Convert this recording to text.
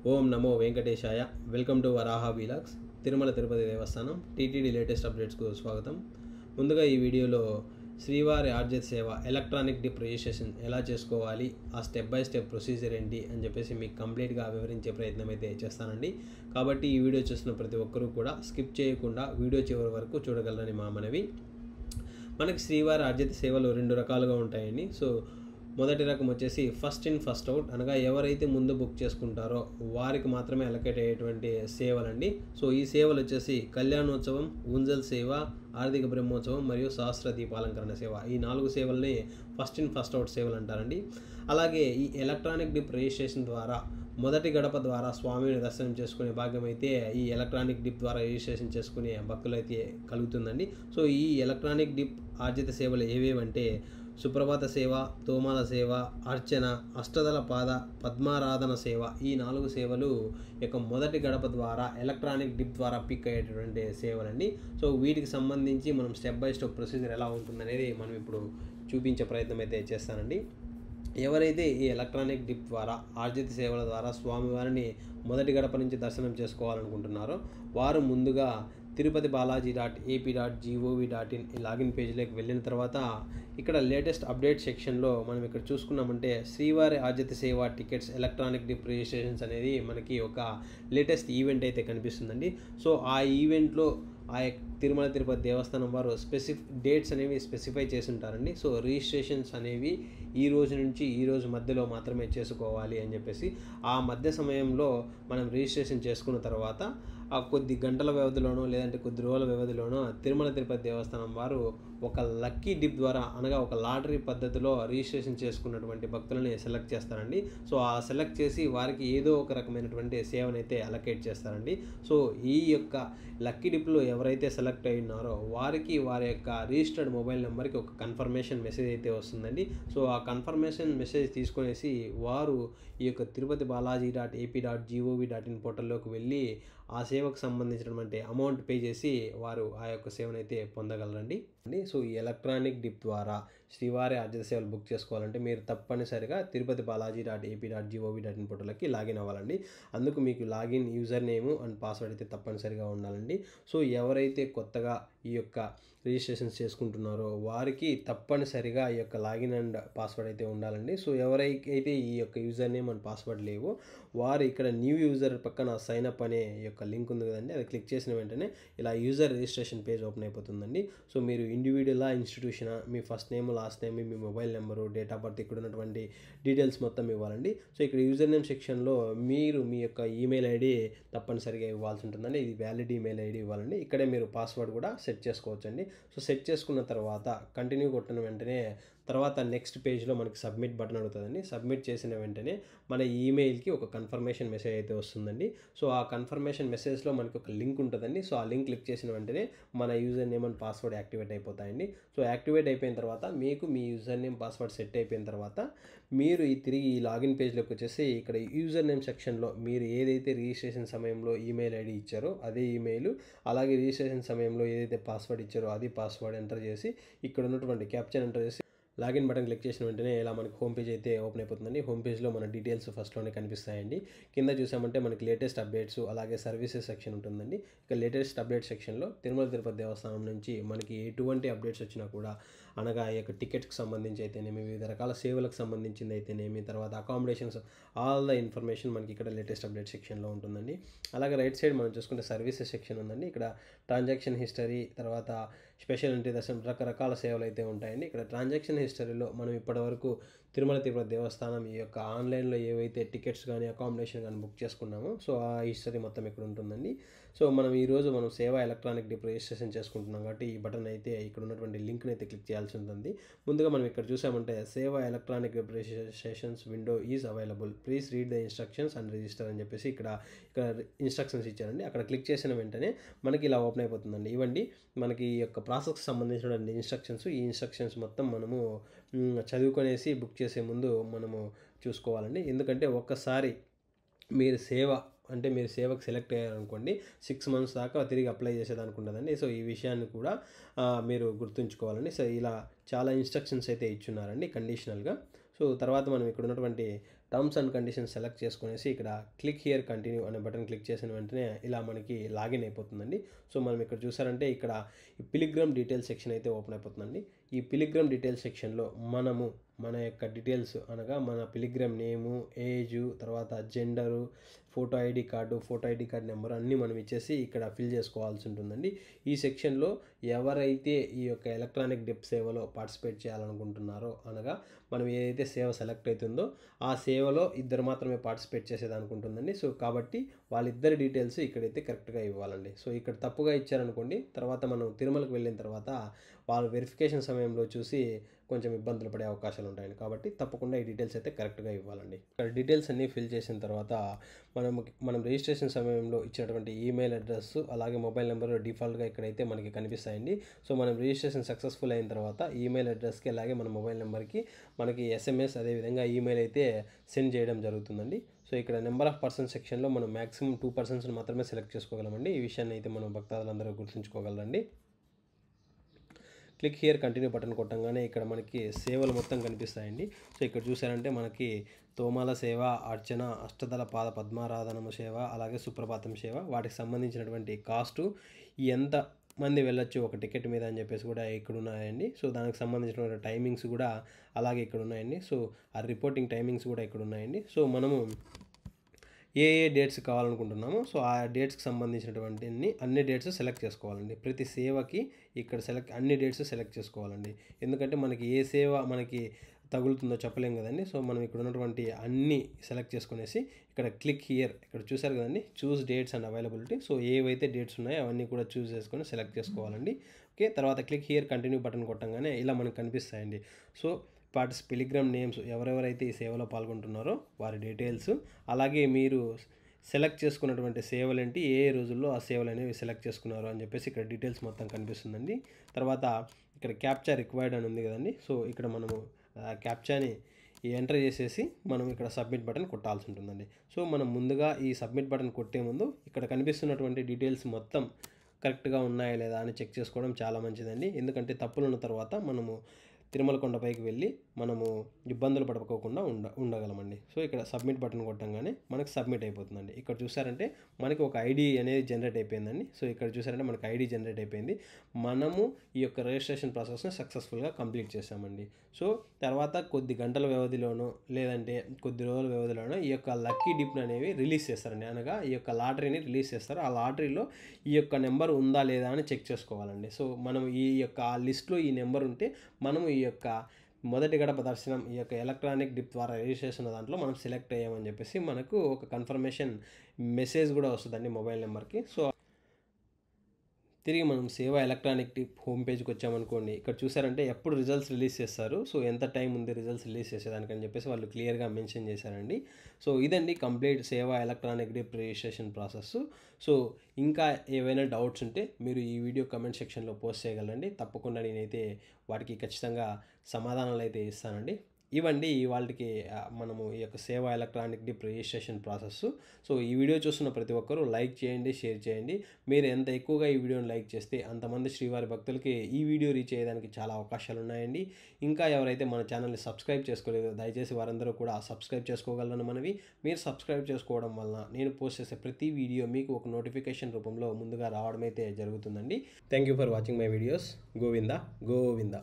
Om Namo Venkatesaya. Welcome to Varaha vlogs. Tirumala Tirupati Devasthanam TTD latest అప్డేట్స్కు స్వాగతం. ముందుగా ఈ వీడియోలో శ్రీవారి ఆర్జిత సేవ ఎలక్ట్రానిక్ డిప్ రిజిస్ట్రేషన్ ఎలా చేసుకోవాలి, ఆ స్టెప్ బై స్టెప్ ప్రొసీజర్ ఏంటి అని చెప్పేసి మీకు కంప్లీట్గా వివరించే ప్రయత్నం అయితే చేస్తానండి. కాబట్టి ఈ వీడియో చూసిన ప్రతి ఒక్కరూ కూడా స్కిప్ చేయకుండా వీడియో చివరి వరకు చూడగలరని మా మనవి. మనకి శ్రీవారి ఆర్జిత సేవలు రెండు రకాలుగా ఉంటాయండి. సో మొదటి రకం వచ్చేసి ఫస్ట్ ఇన్ ఫస్ట్ అవుట్, అనగా ఎవరైతే ముందు బుక్ చేసుకుంటారో వారికి మాత్రమే అలొకేట్ అయ్యేటువంటి సేవలండి. సో ఈ సేవలు వచ్చేసి కళ్యాణోత్సవం, ఉంజల్ సేవ, ఆర్థిక బ్రహ్మోత్సవం మరియు సహస్ర దీపాలంకరణ సేవ, ఈ 4 సేవల్ని ఫస్ట్ ఇన్ ఫస్ట్ అవుట్ సేవలు అంటారండి. అలాగే ఈ ఎలక్ట్రానిక్ డిప్ రిజిస్ట్రేషన్ ద్వారా మొదటి గడప ద్వారా స్వామిని దర్శనం చేసుకునే భాగ్యం అయితే ఈ ఎలక్ట్రానిక్ డిప్ ద్వారా రిజిస్ట్రేషన్ చేసుకునే భక్తులైతే కలుగుతుందండి. సో ఈ ఎలక్ట్రానిక్ డిప్ ఆర్జిత సేవలు ఏవేవంటే సుప్రభాత సేవ, తోమాల సేవ, అర్చన, అష్టదళ పాద, పద్మారాధన సేవ, ఈ 4 సేవలు యొక్క మొదటి గడప ద్వారా ఎలక్ట్రానిక్ డిప్ ద్వారా పిక్ అయ్యేటటువంటి సేవలండి. సో వీటికి సంబంధించి మనం స్టెప్ బై స్టెప్ ప్రొసీజర్ ఎలా ఉంటుందనేది మనం ఇప్పుడు చూపించే ప్రయత్నం అయితే చేస్తానండి. ఎవరైతే ఈ ఎలక్ట్రానిక్ డిప్ ద్వారా ఆర్జిత సేవల ద్వారా స్వామివారిని మొదటి గడప నుంచి దర్శనం చేసుకోవాలనుకుంటున్నారో వారు ముందుగా tirupatibalaji.ap.gov.in ఈ లాగిన్ పేజీలోకి వెళ్ళిన తర్వాత ఇక్కడ లేటెస్ట్ అప్డేట్ సెక్షన్లో మనం ఇక్కడ చూసుకున్నామంటే శ్రీవారి ఆర్జిత సేవ టికెట్స్ ఎలక్ట్రానిక్ డిప్ రిజిస్ట్రేషన్స్ అనేది మనకి ఒక లేటెస్ట్ ఈవెంట్ అయితే కనిపిస్తుందండి. సో ఆ ఈవెంట్లో తిరుమల తిరుపతి దేవస్థానం వారు డేట్స్ అనేవి స్పెసిఫై చేసి ఉంటారండి. సో రిజిస్ట్రేషన్స్ అనేవి ఈ రోజు నుంచి ఈ రోజు మధ్యలో మాత్రమే చేసుకోవాలి అని చెప్పేసి ఆ మధ్య సమయంలో మనం రిజిస్ట్రేషన్ చేసుకున్న తర్వాత ఆ కొద్ది గంటల వ్యవధిలోనో లేదంటే కొద్ది రోజుల వ్యవధిలోనో తిరుమల తిరుపతి దేవస్థానం వారు ఒక లక్కీ డిప్ ద్వారా, అనగా ఒక లాటరీ పద్ధతిలో రిజిస్ట్రేషన్ చేసుకున్నటువంటి భక్తులని సెలెక్ట్ చేస్తారండి. సో ఆ సెలెక్ట్ చేసి వారికి ఏదో ఒక రకమైనటువంటి సేవనైతే అలొకేట్ చేస్తారండి. సో ఈ యొక్క లక్కీ డిప్లో ఎవరైతే సెలెక్ట్ అయి ఉన్నారో వారికి వారి యొక్క రిజిస్టర్డ్ మొబైల్ నెంబర్కి ఒక కన్ఫర్మేషన్ మెసేజ్ అయితే వస్తుందండి. సో ఆ కన్ఫర్మేషన్ మెసేజ్ తీసుకునేసి వారు ఈ యొక్క tirupatibalaji.ap.gov.in పోర్టల్లోకి వెళ్ళి ఆ సేవకు సంబంధించినటువంటి అమౌంట్ పే చేసి వారు ఆ యొక్క సేవనైతే పొందగలరండి. సో ఈ ఎలక్ట్రానిక్ డిప్ ద్వారా శ్రీవారి ఆర్జిత సేవలు బుక్ చేసుకోవాలంటే మీరు తప్పనిసరిగా tirupatibalaji.ap.gov.in పోర్టల్కి లాగిన్ అవ్వాలండి. అందుకు మీకు login user name and password అయితే తప్పనిసరిగా ఉండాలండి. సో ఎవరైతే కొత్తగా ఈ యొక్క రిజిస్ట్రేషన్స్ చేసుకుంటున్నారో వారికి తప్పనిసరిగా ఈ యొక్క లాగిన్ అండ్ పాస్వర్డ్ అయితే ఉండాలండి. సో ఎవరైతే ఈ యొక్క యూజర్ నేమ్ అండ్ పాస్వర్డ్ లేవో వారు ఇక్కడ న్యూ యూజర్ పక్కన సైన్ అప్ అనే ఈ యొక్క లింక్ ఉంది కదండి, అది క్లిక్ చేసిన వెంటనే ఇలా యూజర్ రిజిస్ట్రేషన్ పేజ్ ఓపెన్ అయిపోతుందండి. సో మీరు ఇండివిజువలా, ఇన్స్టిట్యూషనా, మీ ఫస్ట్ నేమ్, లాస్ట్ నేమ్, మీ mobile number, date of birth, ఇక్కడ ఉన్నటువంటి డీటెయిల్స్ మొత్తం ఇవ్వాలండి. సో ఇక్కడ యూజర్ నేమ్ సెక్షన్లో మీరు మీ యొక్క ఈమెయిల్ ఐడి తప్పనిసరిగా ఇవ్వాల్సి ఉంటుందండి. ఇది వ్యాలిడ్ ఈమెయిల్ ఐడి ఇవ్వాలండి. ఇక్కడే మీరు పాస్వర్డ్ కూడా సెట్ చేసుకోవచ్చండి. సో సెట్ చేసుకున్న తర్వాత కంటిన్యూ కొట్టిన వెంటనే తర్వాత నెక్స్ట్ పేజ్లో మనకి సబ్మిట్ బటన్ అడుగుతుందండి. సబ్మిట్ చేసిన వెంటనే మన ఈమెయిల్కి ఒక కన్ఫర్మేషన్ మెసేజ్ అయితే వస్తుందండి. సో ఆ కన్ఫర్మేషన్ మెసేజ్లో మనకి ఒక లింక్ ఉంటుందండి. సో ఆ లింక్ క్లిక్ చేసిన వెంటనే మన user name and password activate అయిపోతాయండి. సో యాక్టివేట్ అయిపోయిన తర్వాత మీకు మీ యూజర్ నేమ్ పాస్వర్డ్ సెట్ అయిపోయిన తర్వాత మీరు తిరిగి ఈ లాగిన్ పేజ్లోకి వచ్చేసి ఇక్కడ యూజర్ నేమ్ సెక్షన్లో మీరు ఏదైతే రిజిస్ట్రేషన్ సమయంలో ఈమెయిల్ ఐడి ఇచ్చారో అదే ఈమెయిల్, అలాగే రిజిస్ట్రేషన్ సమయంలో ఏదైతే పాస్వర్డ్ ఇచ్చారో అది పాస్వర్డ్ ఎంటర్ చేసి ఇక్కడ ఉన్నటువంటి క్యాప్చర్ ఎంటర్ చేసి లాగిన్ బటన్ క్లిక్ చేసిన వెంటనే ఇలా మనకి హోమ్ పేజ్ అయితే ఓపెన్ అయిపోతుందండి. హోమ్ పేజ్లో మన డీటెయిల్స్ ఫస్ట్లోనే కనిపిస్తాయండి. కింద చూసామంటే మనకి లేటెస్ట్ అప్డేట్స్ అలాగే సర్వీసెస్ సెక్షన్ ఉంటుందండి. ఇక లేటెస్ట్ అప్డేట్ సెక్షన్లో తిరుమల తిరుపతి దేవస్థానం నుంచి మనకి ఎటువంటి అప్డేట్స్ వచ్చినా కూడా, అనగా ఈ యొక్క టికెట్స్కి సంబంధించి అయితేనేమి, వివిధ రకాల సేవలకు సంబంధించింది అయితేనేమి, తర్వాత అకామిడేషన్స్, ఆల్ ద ఇన్ఫర్మేషన్ మనకి ఇక్కడ లేటెస్ట్ అప్డేట్ సెక్షన్లో ఉంటుందండి. అలాగే రైట్ సైడ్ మనం చూసుకుంటే సర్వీసెస్ సెక్షన్ ఉందండి. ఇక్కడ ట్రాన్సాక్షన్ హిస్టరీ, తర్వాత స్పెషల్ ఎంట్రీ దర్శనం, రకరకాల సేవలు అయితే ఉంటాయండి. ఇక్కడ ట్రాన్సాక్షన్ హిస్టరీలో మనం ఇప్పటివరకు తిరుమల తిరుపతి దేవస్థానం ఈ యొక్క ఆన్లైన్లో ఏవైతే టికెట్స్ కానీ అకామిడేషన్ కానీ బుక్ చేసుకున్నామో సో ఆ హిస్టరీ మొత్తం ఇక్కడ ఉంటుందండి. సో ఈరోజు మనం సేవ ఎలక్ట్రానిక్ డిప్ రిజిస్ట్రేషన్ చేసుకుంటున్నాం కాబట్టి ఈ బటన్ అయితే ఇక్కడ ఉన్నటువంటి లింక్ని అయితే క్లిక్ చేయాల్సి ఉంటుంది. ముందుగా మనం ఇక్కడ చూసామంటే సేవ electronic dip registrations window is available, please read the instructions and register అని చెప్పేసి ఇక్కడ ఇన్స్ట్రక్షన్స్ ఇచ్చారండి. అక్కడ క్లిక్ చేసిన వెంటనే మనకి ఇలా ఓపెన్ అయిపోతుందండి. ఇవ్వండి మనకి ఈ యొక్క ప్రాసెస్కి సంబంధించినటువంటి ఇన్స్ట్రక్షన్స్. ఈ ఇన్స్ట్రక్షన్స్ మొత్తం మనము చదువుకొనేసి బుక్ చేసే ముందు మనము చూసుకోవాలండి. ఎందుకంటే ఒక్కసారి మీరు సేవకు సెలెక్ట్ అయ్యారనుకోండి 6 months దాకా తిరిగి అప్లై చేసేదానికి ఉండదండి. సో ఈ విషయాన్ని కూడా మీరు గుర్తుంచుకోవాలండి. సో ఇలా చాలా ఇన్స్ట్రక్షన్స్ అయితే ఇచ్చున్నారండి కండిషనల్గా. సో తర్వాత మనం ఇక్కడ ఉన్నటువంటి టర్మ్స్ అండ్ కండిషన్స్ సెలెక్ట్ చేసుకునేసి ఇక్కడ క్లిక్ హియర్ కంటిన్యూ అనే బటన్ క్లిక్ చేసిన వెంటనే ఇలా మనకి లాగిన్ అయిపోతుందండి. సో మనం ఇక్కడ చూసారంటే ఇక్కడ ఈ పిలిగ్రమ్ డీటెయిల్స్ సెక్షన్ అయితే ఓపెన్ అయిపోతుందండి. ఈ పిలిగ్రమ్ డీటెయిల్స్ సెక్షన్లో మనము మన యొక్క డీటెయిల్స్ అనగా మన పిలిగ్రమ్ నేము, ఏజు, తర్వాత gender, photo ID card number అన్నీ మనం ఇచ్చేసి ఇక్కడ ఫిల్ చేసుకోవాల్సి ఉంటుందండి. ఈ సెక్షన్లో ఎవరైతే ఈ యొక్క ఎలక్ట్రానిక్ డిప్ సేవలో పార్టిసిపేట్ చేయాలనుకుంటున్నారో అనగా మనం ఏదైతే సేవ సెలెక్ట్ అవుతుందో ఆ సేవలో ఇద్దరు మాత్రమే పార్టిసిపేట్ చేసేదనుకుంటుందండి. సో కాబట్టి వాళ్ళిద్దరి డీటెయిల్స్ ఇక్కడైతే కరెక్ట్గా ఇవ్వాలండి. సో ఇక్కడ తప్పుగా ఇచ్చారనుకోండి, తర్వాత మనం తిరుమలకు వెళ్ళిన తర్వాత వాళ్ళు వెరిఫికేషన్ సమయంలో చూసి కొంచెం ఇబ్బందులు పడే అవకాశాలు ఉంటాయండి. కాబట్టి తప్పకుండా ఈ డీటెయిల్స్ అయితే కరెక్ట్గా ఇవ్వాలండి. ఇక్కడ డీటెయిల్స్ అన్నీ ఫిల్ చేసిన తర్వాత మనం రిజిస్ట్రేషన్ సమయంలో ఇచ్చినటువంటి ఈమెయిల్ అడ్రస్ అలాగే మొబైల్ నెంబర్ డిఫాల్ట్గా ఇక్కడైతే మనకి కనిపిస్తాయండి. సో మనం రిజిస్ట్రేషన్ సక్సెస్ఫుల్ అయిన తర్వాత ఈమెయిల్ అడ్రస్కి అలాగే మన మొబైల్ నెంబర్కి మనకి SMS అదేవిధంగా ఈమెయిల్ అయితే సెండ్ చేయడం జరుగుతుందండి. సో ఇక్కడ నెంబర్ ఆఫ్ పర్సన్స్ సెక్షన్లో మనం మ్యాక్సిమం 2 పర్సన్స్ని మాత్రమే సెలెక్ట్ చేసుకోగలమండి. ఈ విషయాన్ని అయితే మనం భక్తాదులందరూ గుర్తుంచుకోగలరండి. క్లిక్ హియర్ కంటిన్యూ బటన్ కొట్టంగానే ఇక్కడ మనకి సేవలు మొత్తం కనిపిస్తాయండి. సో ఇక్కడ చూసారంటే మనకి తోమాల సేవ, అర్చన, అష్టదళ పాద పద్మారాధనము సేవ, అలాగే సుప్రభాతం సేవ, వాటికి సంబంధించినటువంటి కాస్టు, ఎంత మంది వెళ్ళొచ్చు ఒక టికెట్ మీద అని చెప్పేసి కూడా ఇక్కడ ఉన్నాయండి. సో దానికి సంబంధించినటువంటి టైమింగ్స్ కూడా అలాగే ఇక్కడ ఉన్నాయండి. సో ఆ రిపోర్టింగ్ టైమింగ్స్ కూడా ఇక్కడ ఉన్నాయండి. సో మనము ఏ డేట్స్ కావాలనుకుంటున్నామో సో ఆ డేట్స్కి సంబంధించినటువంటి అన్ని డేట్స్ సెలెక్ట్ చేసుకోవాలండి. ప్రతి సేవకి ఇక్కడ అన్ని డేట్స్ సెలెక్ట్ చేసుకోవాలండి. ఎందుకంటే మనకి ఏ సేవ మనకి తగులుతుందో చెప్పలేం కదండి. సో మనం ఇక్కడ ఉన్నటువంటి అన్నీ సెలెక్ట్ చేసుకునేసి ఇక్కడ క్లిక్ హియర్ ఇక్కడ చూసారు కదండి, చూస్ డేట్స్ అండ్ అవైలబిలిటీ. సో ఏవైతే డేట్స్ ఉన్నాయో అవన్నీ కూడా చూస్ చేసుకొని సెలెక్ట్ చేసుకోవాలండి. ఓకే, తర్వాత క్లిక్ హియర్ కంటిన్యూ బటన్ కొట్టంగానే ఇలా మనకు కనిపిస్తాయండి. సో పిలిగ్రమ్ నేమ్స్, ఎవరెవరైతే ఈ సేవలో పాల్గొంటున్నారో వారి డీటెయిల్స్, అలాగే మీరు సెలెక్ట్ చేసుకున్నటువంటి సేవలేంటి, ఏ రోజుల్లో ఆ సేవలు అనేవి సెలెక్ట్ చేసుకున్నారు అని చెప్పేసి ఇక్కడ డీటెయిల్స్ మొత్తం కనిపిస్తుందండి. తర్వాత ఇక్కడ క్యాప్చా రిక్వైర్డ్ అని ఉంది కదండి. సో ఇక్కడ మనము క్యాప్చాని ఎంటర్ చేసేసి మనం ఇక్కడ సబ్మిట్ బటన్ కొట్టాల్సి ఉంటుందండి. సో మనం ముందుగా ఈ సబ్మిట్ బటన్ కొట్టే ముందు ఇక్కడ కనిపిస్తున్నటువంటి డీటెయిల్స్ మొత్తం కరెక్ట్గా ఉన్నాయా లేదా అని చెక్ చేసుకోవడం చాలా మంచిదండి. ఎందుకంటే తప్పులు ఉన్న తర్వాత మనము తిరుమల కొండపైకి వెళ్ళి మనము ఇబ్బందులు పడుకోకుండా ఉండగలమండి. సో ఇక్కడ సబ్మిట్ బటన్ కొట్టంగానే మనకు సబ్మిట్ అయిపోతుందండి. ఇక్కడ చూసారంటే మనకి ఒక ఐడి అనేది జనరేట్ అయిపోయిందండి. సో ఇక్కడ చూసారంటే మనకి ఐడి జనరేట్ అయిపోయింది. మనము ఈ యొక్క రిజిస్ట్రేషన్ ప్రాసెస్ని సక్సెస్ఫుల్గా కంప్లీట్ చేసామండి. సో తర్వాత కొద్ది గంటల వ్యవధిలోనో లేదంటే కొద్ది రోజుల వ్యవధిలోనో ఈ యొక్క లక్కీ డిప్ని అనేవి రిలీజ్ చేస్తారండి. అనగా ఈ యొక్క లాటరీని రిలీజ్ చేస్తారు. ఆ లాటరీలో ఈ యొక్క నెంబర్ ఉందా లేదా అని చెక్ చేసుకోవాలండి. సో మనం ఈ యొక్క ఆ లిస్ట్లో ఈ నెంబర్ ఉంటే మనము ఈ యొక్క మొదటి గడప దర్శనం ఈ యొక్క ఎలక్ట్రానిక్ డిప్ ద్వారా రిజిస్ట్రేషన్ దాంట్లో మనం సెలెక్ట్ అయ్యామని చెప్పేసి మనకు ఒక కన్ఫర్మేషన్ మెసేజ్ కూడా వస్తుందండి మొబైల్ నెంబర్కి. సో తిరిగి మనం సేవ ఎలక్ట్రానిక్ డిప్ హోమ్ పేజ్కి వచ్చామనుకోండి, ఇక్కడ చూసారంటే ఎప్పుడు రిజల్ట్స్ రిలీజ్ చేస్తారు, సో ఎంత టైం ఉంది రిజల్ట్స్ రిలీజ్ చేసేదానికని చెప్పేసి వాళ్ళు క్లియర్గా మెన్షన్ చేశారండి. సో ఇదండి కంప్లీట్ సేవ electronic dip registration process. So ఇంకా ఏవైనా డౌట్స్ ఉంటే మీరు ఈ వీడియో కమెంట్ సెక్షన్లో పోస్ట్ చేయగలరండి. తప్పకుండా నేనైతే వాటికి ఖచ్చితంగా సమాధానాలు అయితే ఇస్తానండి. ఇవండి ఇవాళకి మనము ఈ యొక్క సేవ electronic dip registration process. So ఈ వీడియో చూస్తున్న ప్రతి ఒక్కరూ లైక్ చేయండి, షేర్ చేయండి. మీరు ఎంత ఎక్కువగా ఈ వీడియోని లైక్ చేస్తే అంతమంది శ్రీవారి భక్తులకి ఈ వీడియో రీచ్ అయ్యేదానికి చాలా అవకాశాలు ఉన్నాయండి. ఇంకా ఎవరైతే మన ఛానల్ని సబ్స్క్రైబ్ చేసుకోలేదో దయచేసి వారందరూ కూడా సబ్స్క్రైబ్ చేసుకోగలరని మనవి. మీరు సబ్స్క్రైబ్ చేసుకోవడం వలన నేను పోస్ట్ చేసే ప్రతి వీడియో మీకు ఒక నోటిఫికేషన్ రూపంలో ముందుగా రావడం అయితే జరుగుతుందండి. Thank you for watching my videos. Govinda Govinda.